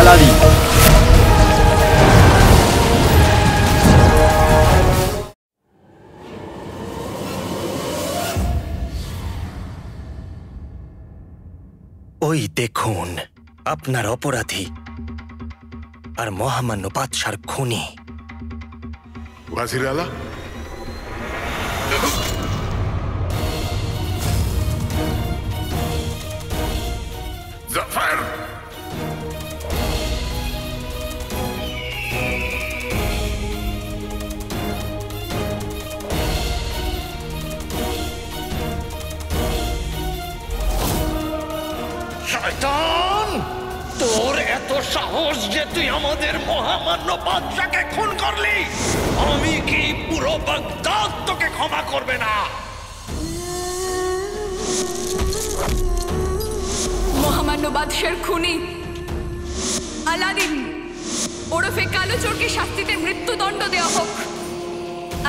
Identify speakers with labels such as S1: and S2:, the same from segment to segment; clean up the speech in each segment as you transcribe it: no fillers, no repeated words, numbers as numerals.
S1: Aladdin.
S2: ওই দেখুন আপনার অপরাধী আর মহামান্য বাদশার খুনি।
S3: ওয়াজির আলা, জাফর!
S2: শয়তান, তোর এত সাহস যে তুই আমাদের মহামান্য বাদশাকে খুন করলি? আমি কি পুরো বাগদাদ তোকে ক্ষমা করবে না?
S4: মহামান্য বাদশার খুনি আলাদিন ওরফে কালো চোরকে শাস্তিতে মৃত্যুদণ্ড দেওয়া হোক।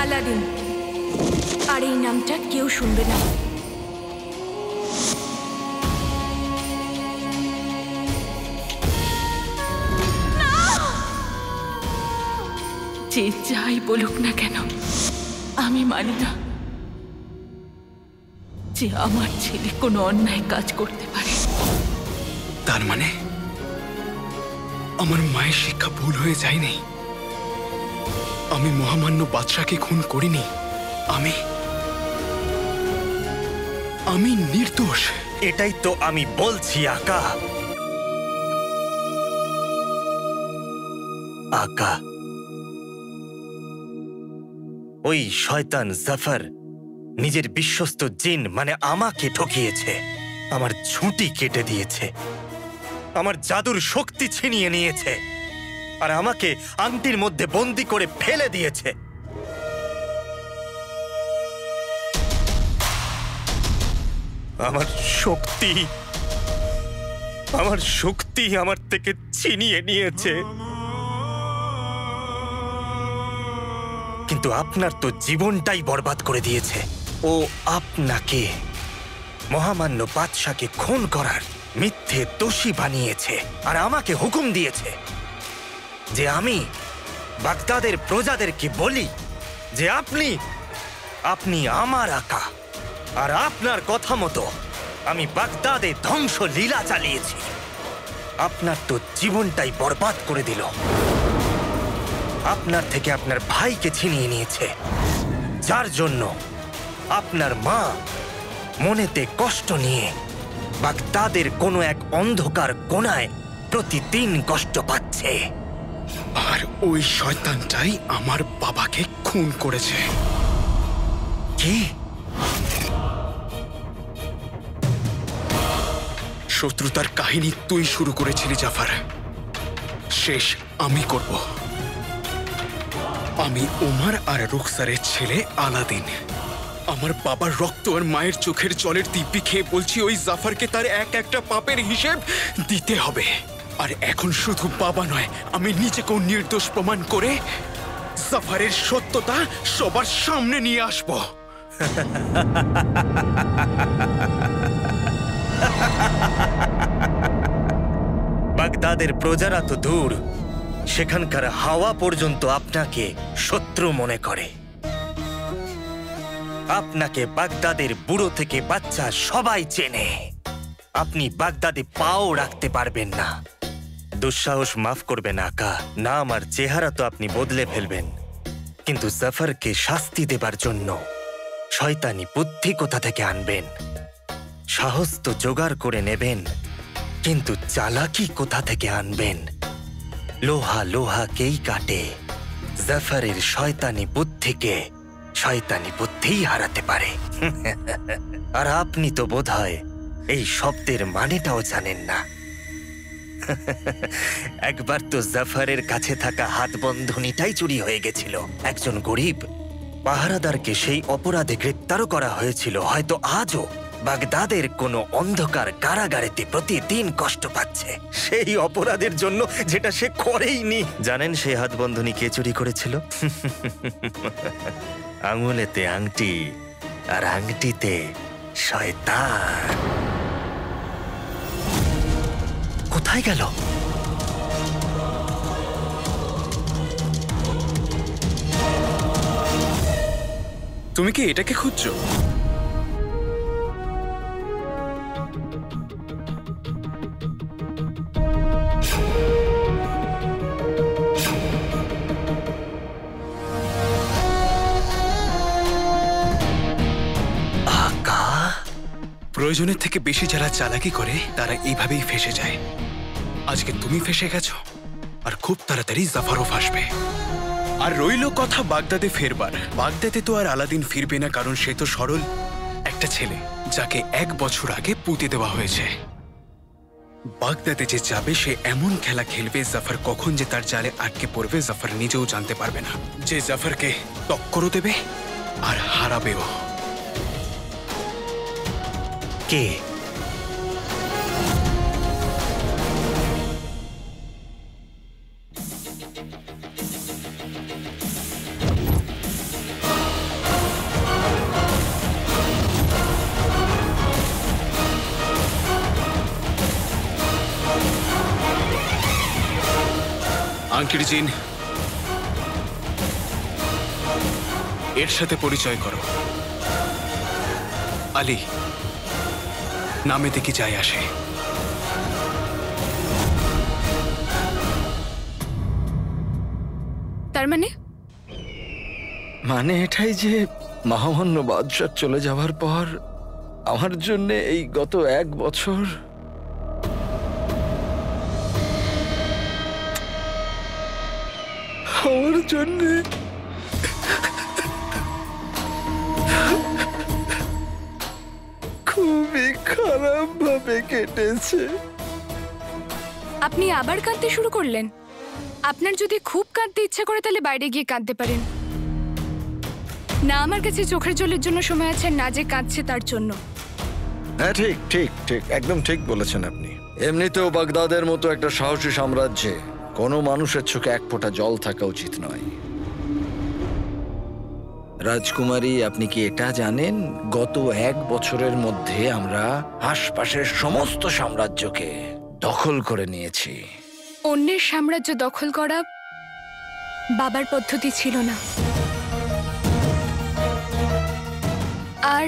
S4: আলাদিন, আর এই নামটা কেউ শুনবে না। যে যাই বলুক না কেন, আমি মানি না যে আমার ছেলে কোনো অন্যায় কাজ করতে পারে।
S5: তার মানে আমার মায়ের শিক্ষা ভুল হয়ে যায়নি। আমি মহামান্য বাদশাকে খুন করিনি। আমি নির্দোষ।
S2: এটাই তো আমি বলছি আকা। আকা, ওই শয়তান জাফর নিজের বিশ্বস্ত জিন মানে আমাকে ঠকিয়েছে, আমার ঝুঁটি কেটে দিয়েছে, আমার জাদুর শক্তি ছিনিয়ে নিয়েছে, আর আমাকে আংটির মধ্যে বন্দি করে ফেলে দিয়েছে। আমার শক্তি আমার থেকে ছিনিয়ে নিয়েছে। কিন্তু আপনার তো জীবনটাই বরবাদ করে দিয়েছে। ও আপনাকে মহামান্য বাদশাকে খুন করার মিথ্যে দোষী বানিয়েছে, আর আমাকে হুকুম দিয়েছে যে আমি বাগদাদের প্রজাদেরকে বলি যে আপনি আমার আকা, আর আপনার কথা মতো আমি বাগদাদে ধ্বংস লীলা চালিয়েছি। আপনার তো জীবনটাই বরবাদ করে দিল। আপনার থেকে আপনার ভাইকে ছিনিয়ে নিয়েছে, যার জন্য আপনার মা মনেতে কষ্ট নিয়ে বাগদাদের কোনো এক অন্ধকার কোণায় প্রতিদিন কষ্ট পাচ্ছে।
S5: আর ওই শয়তানটাই আমার বাবাকে খুন করেছে।
S2: কি?
S5: শত্রুতার কাহিনী তুই শুরু করেছিলি জাফর, শেষ আমি করব। আমি ওমর আর রুখসারের ছেলে আলাদিন। আমার বাবার রক্ত আর মায়ের চোখের জলের দিব্যি খেয়ে বলছি ওই জাফরকে তার এক একটা পাপের হিসেব দিতে হবে। আর এখন শুধু বাবা নয়, আমি নিজেকেও নির্দোষ প্রমাণ করে জাফরের সত্যতা সবার সামনে নিয়ে আসব।
S2: বাগদাদের প্রজারা তো দূর, সেখানকার হাওয়া পর্যন্ত আপনাকে শত্রু মনে করে। আপনাকে বাগদাদের বুড়ো থেকে বাচ্চা সবাই চেনে। আপনি বাগদাদে পাও রাখতে পারবেন না। দুঃসাহস মাফ করবেন আকা, নাম আর চেহারা তো আপনি বদলে ফেলবেন, কিন্তু জাফরকে শাস্তি দেবার জন্য শয়তানি বুদ্ধি কোথা থেকে আনবেন? সাহস তো জোগাড় করে নেবেন, কিন্তু চালাকি কোথা থেকে আনবেন? লোহা লোহাকেই কাটে। জাফরের শয়তানি বুদ্ধিকে শয়তানি বুদ্ধিই হারাতে পারে। আর আপনি তো বোধহয় এই শব্দের মানেটাও জানেন না। একবার তো জাফরের কাছে থাকা হাতবন্ধনীটাই চুরি হয়ে গেছিল। একজন গরিব পাহারাদারকে সেই অপরাধে গ্রেপ্তারও করা হয়েছিল। হয়তো আজও বাগদাদের কোনো অন্ধকার কারাগারেতে প্রতিদিন কষ্ট পাচ্ছে সেই অপরাধের জন্য, যেটা সে করেইনি। জানেন সেই হাতবন্ধনী কে চুরি করেছিল? আঙুলেতে আংটি, আর আংটিতে শয়তান। কোথায় গেল?
S5: তুমি কি এটাকে খুঁজছো?
S2: আকা,
S5: প্রয়োজনের থেকে বেশি যারা চালাকি করে তারা এইভাবেই ফেসে যায়। আজকে তুমি ফেসে গেছো, আর খুব তাড়াতাড়ি জাফারও ফাঁসবে। আর রইল কথা বাগদাদে ফেরবার। বাগদাদে তো আর আলাদিন ফিরবে না, কারণ সে তো সরল একটা ছেলে যাকে 1 বছর আগে পুঁতে দেওয়া হয়েছে। বাগদাদে যে যাবে সে এমন খেলা খেলবে, জাফর কখন যে তার জালে আটকে পড়বে জাফর নিজেও জানতে পারবে না। যে জাফরকে টক্করও দেবে আর হারাবেও।
S2: কে?
S5: আংটির জিন, এর সাথে পরিচয় করো। আলী নামেতে কি যায় আসে?
S1: তার মানে
S6: মানে এটাই যে মহামান্য বাদশাহ চলে যাওয়ার পর আমার জন্য এই গত 1 বছর আমার জন্য খুবই খারাপ ভাবে কেটেছে।
S1: আপনি আবার কাঁদতে শুরু করলেন? আপনার যদি খুব কাঁদতে ইচ্ছা করে তাহলে বাইরে গিয়ে কাঁদতে পারেন। না আমার কাছে চোখের জলের জন্য সময় আছে, না যে কাঁদছে তার জন্য।
S6: হ্যাঁ, ঠিক ঠিক ঠিক, একদম ঠিক বলেছেন আপনি। এমনিতেও বাগদাদের মতো একটা সাহসী সাম্রাজ্যে কোনো মানুষের চোখে 1 ফোঁটা জল থাকা উচিত নয়। রাজকুমারী, আপনি কি এটা জানেন গত 1 বছরের মধ্যে আমরা আশপাশের সমস্ত সাম্রাজ্যকে দখল করে নিয়েছি?
S1: অন্যের সাম্রাজ্য দখল করা বাবার পদ্ধতি ছিল না। আর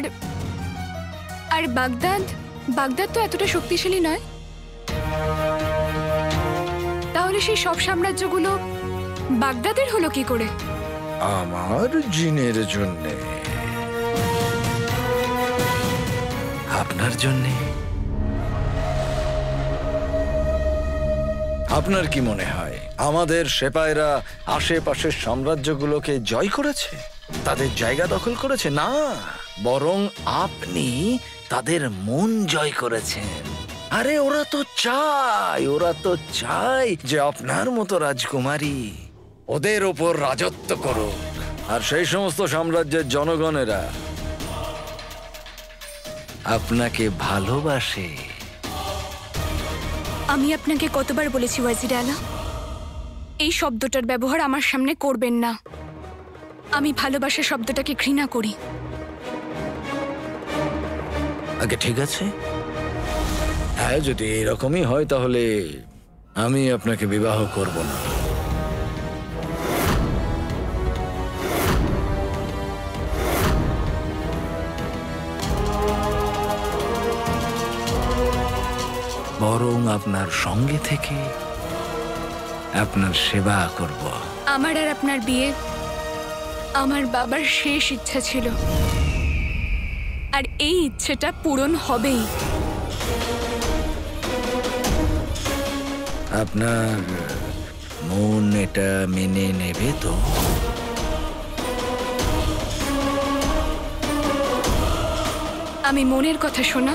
S1: আর বাগদাদ তো এতটা শক্তিশালী নয়। তাহলে সেই সব সাম্রাজ্যগুলো বাগদাদের হলো কি করে?
S6: আমার জিনের জন্যে। আপনার জন্যে? আপনার কি মনে হয় আমাদের সেপাইরা আশেপাশের সাম্রাজ্যগুলোকে জয় করেছে, তাদের জায়গা দখল করেছে? না, বরং আপনি তাদের মন জয় করেছেন। আরে ওরা তো চায় যে আপনার মতো রাজকুমারী ওদের ওপর রাজত্ব করুক। আর সেই সমস্ত সাম্রাজ্যের জনগণেরা আপনাকে ভালোবাসে।
S1: আমি আপনাকে কতবার বলেছি ওয়াজির আলা, এই শব্দটার ব্যবহার আমার সামনে করবেন না। আমি ভালোবাসা শব্দটাকে ঘৃণা করি।
S6: আগে ঠিক আছে, হ্যাঁ, যদি এরকমই হয় তাহলে আমি আপনাকে বিবাহ করব না। বরং আপনার সঙ্গে থেকে আপনার সেবা করব।
S1: আমার আর আপনার বিয়ে আমার বাবার শেষ ইচ্ছা ছিল, আর এই ইচ্ছেটা পূরণ হবেই।
S6: আপনার মন এটা মেনে নেবে তো?
S1: আমি মনের কথা শোনা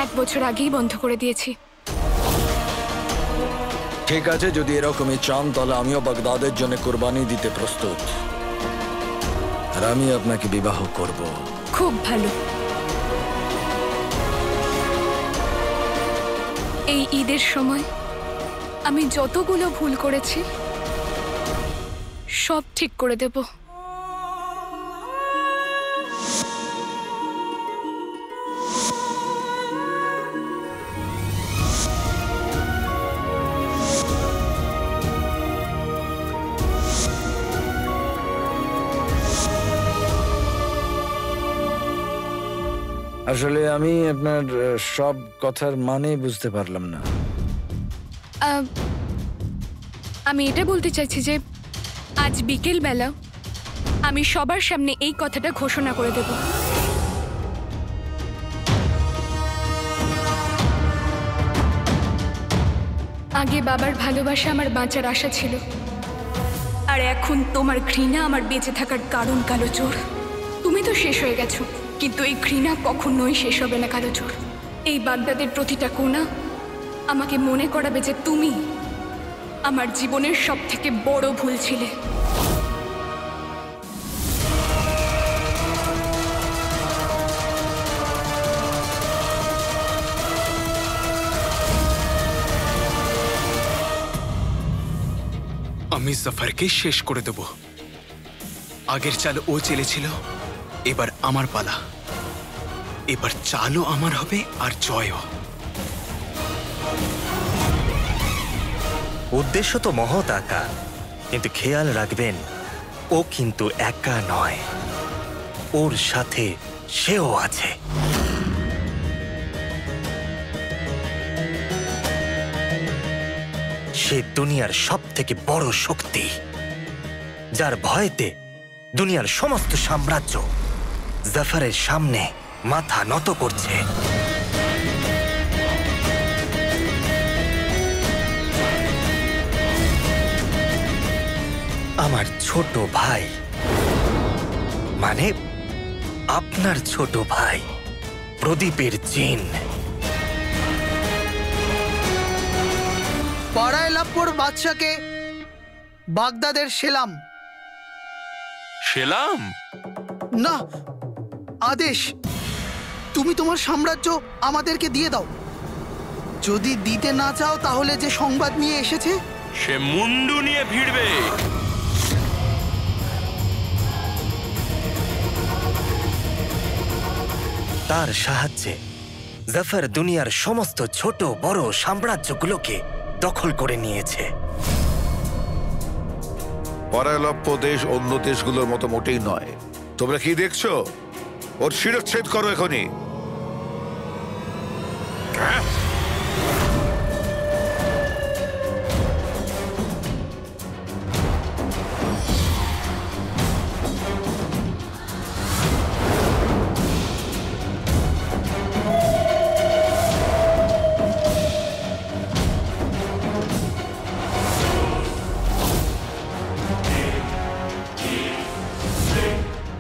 S1: 1 বছর আগেই বন্ধ করে দিয়েছি।
S6: ঠিক আছে, যদি এরকমই চান তাহলে আমিও বাগদাদের জন্য কোরবানি দিতে প্রস্তুত, আর আমি আপনাকে বিবাহ করব।
S1: খুব ভালো। এই ঈদের সময় আমি যতগুলো ভুল করেছি সব ঠিক করে দেব।
S6: আসলে আমি আপনার সব কথার মানে বুঝতে পারলাম না।
S1: আমি এটা বলতে চাইছি যে আজ বিকেল বেলা আমি সবার সামনে এই কথাটা ঘোষণা করে দেব। আগে বাবার ভালোবাসা আমার বাঁচার আশা ছিল, আর এখন তোমার ঘৃণা আমার বেঁচে থাকার কারণ, কালো চোর। তুমি তো শেষ হয়ে গেছো, কিন্তু এই ঘৃণা কখনোই শেষ হবে না কালো চোর। এই বাগদাদের প্রতিটা কোণা আমাকে মনে করাবে যে তুমি আমার জীবনের সবথেকে বড় ভুল ছিলে।
S5: আমি জাফরকে শেষ করে দেব। আগের চাল ও চেলেছিল, এবার আমার পালা। এবার চালও আমার হবে আর জয়ও।
S2: উদ্দেশ্য তো মহৎ আকা, কিন্তু খেয়াল রাখবেন ও কিন্তু একা নয়, ওর সাথে সেও আছে। সে দুনিয়ার সব থেকে বড় শক্তি, যার ভয়তে দুনিয়ার সমস্ত সাম্রাজ্য জাফরের সামনে মাথা নত করছে। আমার ছোট ভাই, মানে আপনার ছোট ভাই প্রদীপের জিন।
S7: পাড়ায়লাপ্পুর বাদশাকে বাগদাদের সেলাম।
S8: সেলাম?
S7: না, আদেশ। তুমি তোমার সাম্রাজ্য আমাদেরকে দিয়ে দাও। যদি দিতে না চাও তাহলে যে সংবাদ নিয়ে এসেছে
S8: সে মুন্ডু নিয়ে ভিড়বে।
S2: তার সাহায্যে জাফর দুনিয়ার সমস্ত ছোট বড় সাম্রাজ্যগুলোকে দখল করে নিয়েছে।
S3: পরায়লপ্য দেশ অন্য দেশগুলোর মতো মোটেই নয়। তোমরা কি দেখছো? ওর শিরচ্ছেদ করো এখনই।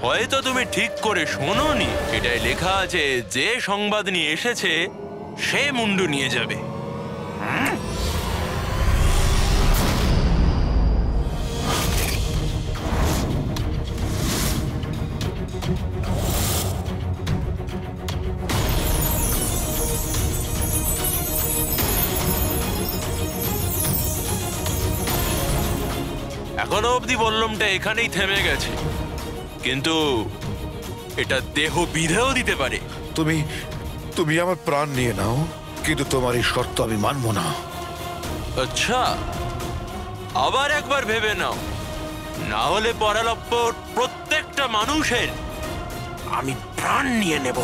S8: হয়তো তুমি ঠিক করে শোনোনি, এটাই লেখা আছে যে সংবাদ নিয়ে এসেছে সে মুন্ডু নিয়ে যাবে। এখনো অবধি বললামটা এখানেই থেমে গেছে, কিন্তু এটা দেহ বিধেও দিতে পারে।
S3: তুমি আমার প্রাণ নিয়ে নাও, কিন্তু তোমার এই শর্ত আমি মানব না।
S8: আচ্ছা, আবার একবার ভেবে নাও, না হলে পরালপ্পর প্রত্যেকটা মানুষের আমি প্রাণ নিয়ে নেব।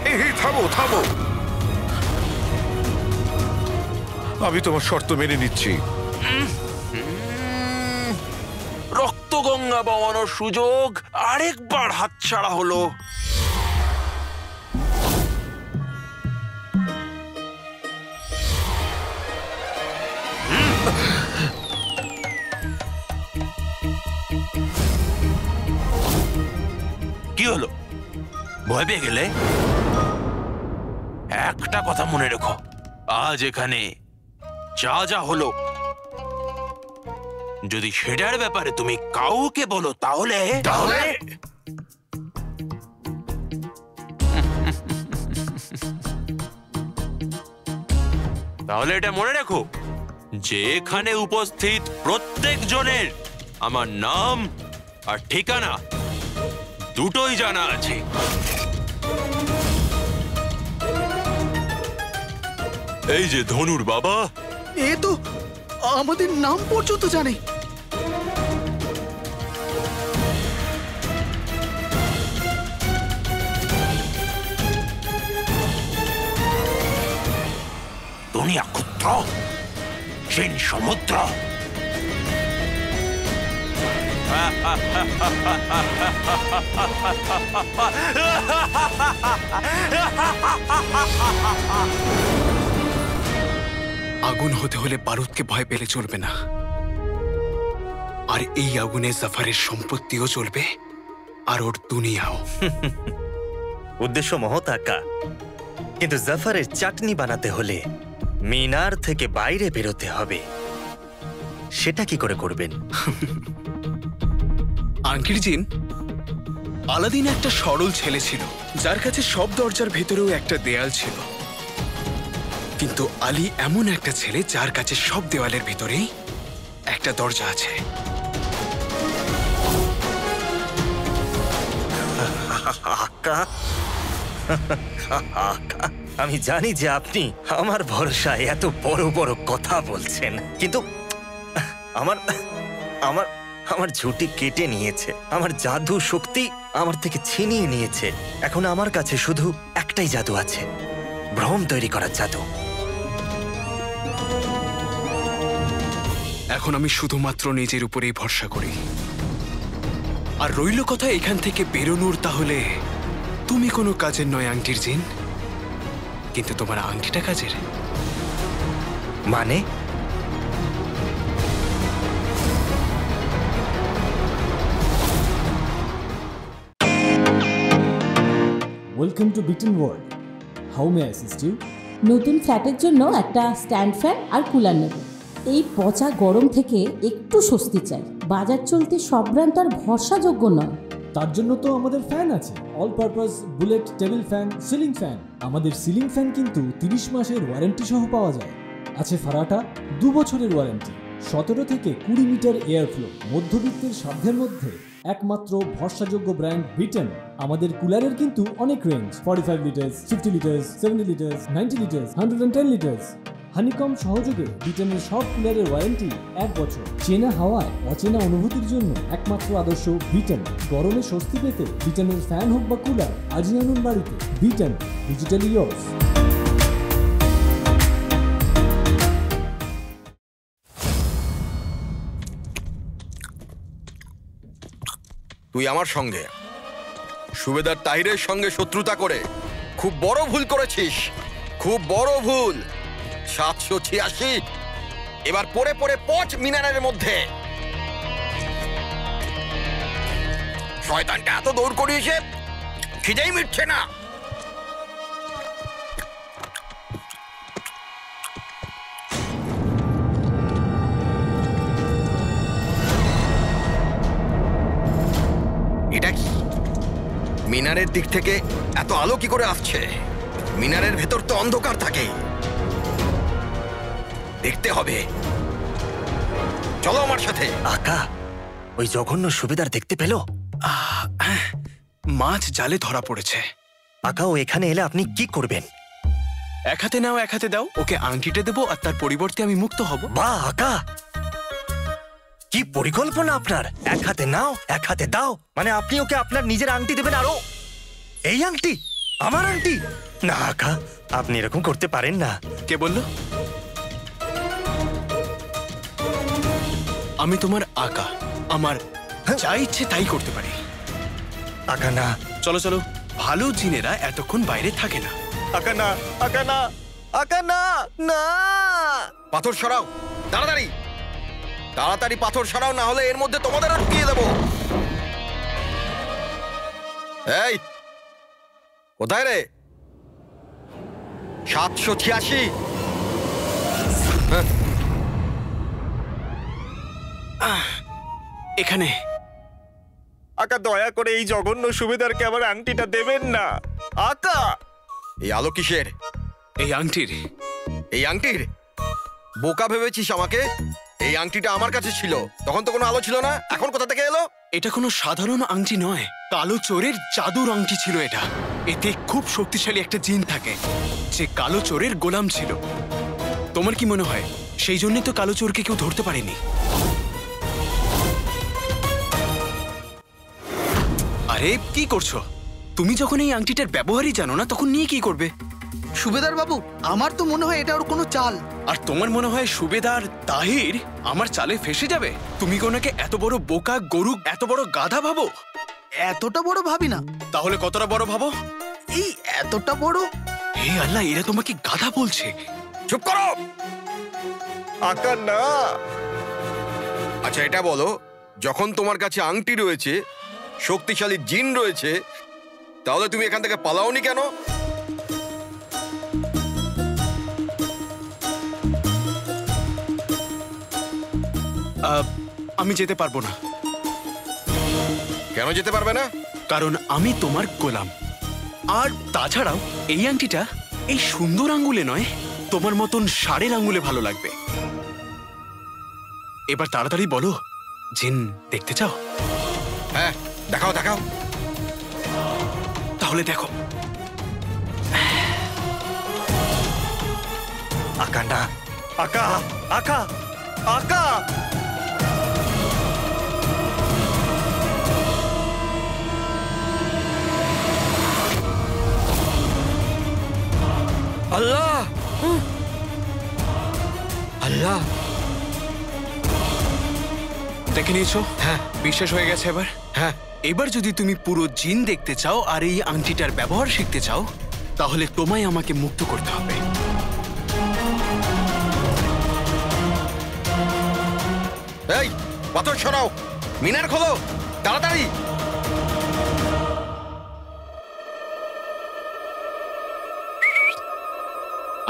S3: এই থামো থামো, আমি তোমার শর্ত মেনে নিচ্ছি।
S8: রক্তগঙ্গা বওয়ানোর সুযোগ আরেকবার হাতছাড়া হলো। কি হলো, ভয় পেয়ে গেলে? একটা কথা মনে রেখো, আজ এখানে যা যা হলো, যদি সেটার ব্যাপারে তুমি কাউকে বলো তাহলে তাহলে এটা মনে রেখো যে এখানে উপস্থিত প্রত্যেক জনের আমার নাম আর ঠিকানা দুটোই জানা আছে। এই যে ধনুর বাবা,
S7: এ তো আমাদের নাম পর্যন্ত জানে।
S8: দুনিয়া ক্ষুদ্র, চীন সমুদ্র।
S5: আগুন হতে হলে বারুদকে ভয় পেলে চলবে না, আর এই আগুনে জাফারের সম্পত্তিও চলবে আর ওর দুনিয়াও।
S2: উদ্দেশ্য মহৎ আকা, কিন্তু জাফারের চাটনি বানাতে হলে মিনার থেকে বাইরে বেরোতে হবে। সেটা কি করে করবেন?
S5: আঙ্কির জিন, আলাদিন একটা সরল ছেলে ছিল যার কাছে সব দরজার ভেতরেও একটা দেয়াল ছিল, কিন্তু আলী এমন একটা ছেলে যার কাছে সব দেওয়ালের ভেতরেই একটা দরজা আছে।
S2: আকা, আকা, আমি জানি যে আপনি আমার ভরসায় এত বড় বড় কথা বলছেন, কিন্তু আমার আমার আমার ঝুঁটি কেটে নিয়েছে, আমার জাদু শক্তি আমার থেকে ছিনিয়ে নিয়েছে। এখন আমার কাছে শুধু একটাই জাদু আছে, ভ্রম তৈরি করার জাদু।
S5: এখন আমি শুধুমাত্র নিজের উপরেই ভরসা করি। আর রইল কথা এখান থেকে বেরোনোর, তাহলে তুমি কোনো কাজের নয় আংটির জিন, কিন্তু তোমার আংটিটা কাজের।
S2: মানে?
S9: Welcome to Bitten world. How may I assist you?
S10: নতুন ফ্ল্যাটের জন্য একটা স্ট্যান্ড ফ্যান আর কুলার নেব। এই পচা গরম থেকে একটু স্বস্তি চাই। বাজার চলতে সব ব্র্যান্ড তো আর ভরসাযোগ্য নয়।
S9: তার জন্য তো আমাদের ফ্যান আছে, all purpose bullet table fan, ceiling fan. আমাদের সিলিং ফ্যান কিন্তু 30 মাসের ওয়ারেন্টি সহ পাওয়া যায়। আছে ফারাটা 2 বছরের ওয়ারেন্টি, 17 থেকে 20 মিটার এয়ার ফ্লো, মধ্যবিত্তের সাধ্যের মধ্যে একমাত্র ভরসাযোগ্য ব্র্যান্ড বিটেন। আমাদের কুলারের কিন্তু অনেক range, 45 litres, 50 litres, 70 litres, 90 litres, 110 litres. Honeycomb সহযোগে বিটেনের সব কুলারের ওয়ারেন্টি 1 বছর। চেনা হাওয়ায় অচেনা অনুভূতির জন্য একমাত্র আদর্শ বিটেন। গরমে স্বস্তি পেতে বিটেনের ফ্যান হোক বা কুলার, আজই আনুন বাড়িতে। Beaten, digitally yours.
S11: তুই আমার সঙ্গে সুবেদার তাহিরের সঙ্গে শত্রুতা করে খুব বড় ভুল করেছিস, খুব বড় ভুল। 786 এবার পড়ে পড়ে পচ মিনারের মধ্যে। শয়তানটা এত দৌড় করিয়েছে, খিদেই মিটছে না। এটা কি? মিনারের দিক থেকে এত আলো কি করে আসছে? মিনারের ভেতর তো অন্ধকার থাকে। দেখতে হবে, চলো আমার সাথে।
S2: আকা, ওই জঘন্য সুবিধার দেখতে পেল?
S5: মাছ জালে ধরা পড়েছে।
S2: আকা, ও এখানে এলে আপনি কি করবেন?
S5: এক হাতে নাও, এক হাতে দাও। ওকে আংটিটা দেবো আর তার পরিবর্তে আমি মুক্ত হব।
S2: বাহ আকা, কি পরিকল্পনা আপনার! এক হাতে নাও, এক হাতে দাও, মানে আপনি ওকে আপনার নিজের আংটি দেবেন। আরো এই আংটি, আমার আংটি? না আকা, আপনি এরকম করতে পারেন না।
S5: কে বলল? আমি তোমার আকা, আমার যা ইচ্ছে তাই করতে পারি।
S2: আকা না।
S5: চলো চলো, ভালো জিনেরা এতক্ষণ বাইরে থাকে না।
S2: আকা না, আকা না, আকা না, না।
S11: পাথর সরাও, তাড়াতাড়ি তাড়াতাড়ি পাথর সরাও, না হলে এর মধ্যে তোমাদের ঢুকিয়ে দেবো। এই কোথায় রে? 786
S5: এখানে।
S2: আকা, দয়া করে এই জঘন্য সুবিধারকে আমার আংটিটা দেবেন না। আকা,
S11: এই আলো কিসের?
S5: এই আংটির।
S11: এই আংটির? বোকা ভেবেছিস আমাকে? এই আংটিটা আমার কাছে ছিল, তখন তো কোনো আলো ছিল না, এখন কোথা থেকে এলো?
S5: এটা কোনো সাধারণ আংটি নয়, কালো চোরের জাদুর আংটি ছিল এটা। এতে খুব শক্তিশালী একটা জিন থাকে যে কালো চোরের গোলাম ছিল। তোমার কি মনে হয় সেই জন্যই তো কালো চোরকে কেউ ধরতে পারেনি? আরে কি করছো তুমি? যখন এই আংটিটার ব্যবহারই জানো না, তখন নিয়ে কি করবে?
S7: সুবেদার বাবু, আমার তো মনে হয় এটা ওর কোনো চাল।
S5: আর তোমার মনে হয় সুবেদার তাহির আমার চালে ফেসে যাবে? তুমি কোনাকে এত বড় বোকা, গরু, এত বড় গাধা ভাবো?
S7: এতটা বড় ভাবি না।
S5: তাহলে কতটা বড় ভাবো?
S7: এই এতটা বড়।
S5: হে আল্লাহ, এরা তোমাকে গাধা বলছে।
S11: চুপ করো।
S2: আকা না।
S11: আচ্ছা এটা বলো, যখন তোমার কাছে আংটি রয়েছে, শক্তিশালী জিন রয়েছে, তাহলে তুমি এখান থেকে পালাওনি কেন?
S5: আমি যেতে পারবো না।
S11: কেন যেতে পারবে না?
S5: কারণ আমি তোমার গোলাম। আর তাছাড়াও এই আংটিটা এই সুন্দর আঙ্গুলে নয়, তোমার মতন ষাঁড়ের আঙ্গুলে ভালো লাগবে। এবার তাড়াতাড়ি বলো, জিন দেখতে চাও?
S11: হ্যাঁ, দেখাও দেখাও।
S5: তাহলে দেখো।
S2: আকা না। আকা, আকা, আকা।
S11: আল্লাহ, আল্লাহ।
S5: দেখে নিয়েছো?
S11: হ্যাঁ।
S5: বিশ্বাস হয়ে গেছে এবার?
S11: হ্যাঁ।
S5: এবার যদি তুমি পুরো জিন দেখতে চাও আর এই আংটিটার ব্যবহার শিখতে চাও, তাহলে তোমায় আমাকে মুক্ত করতে হবে।
S11: এই পাথর সরাও, মিনার খোলো তাড়াতাড়ি।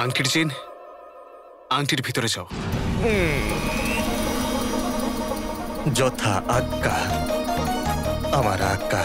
S5: আংটির জিন, আংটির ভিতরে যাও।
S2: যথা আজ্ঞা আমার আজ্ঞা।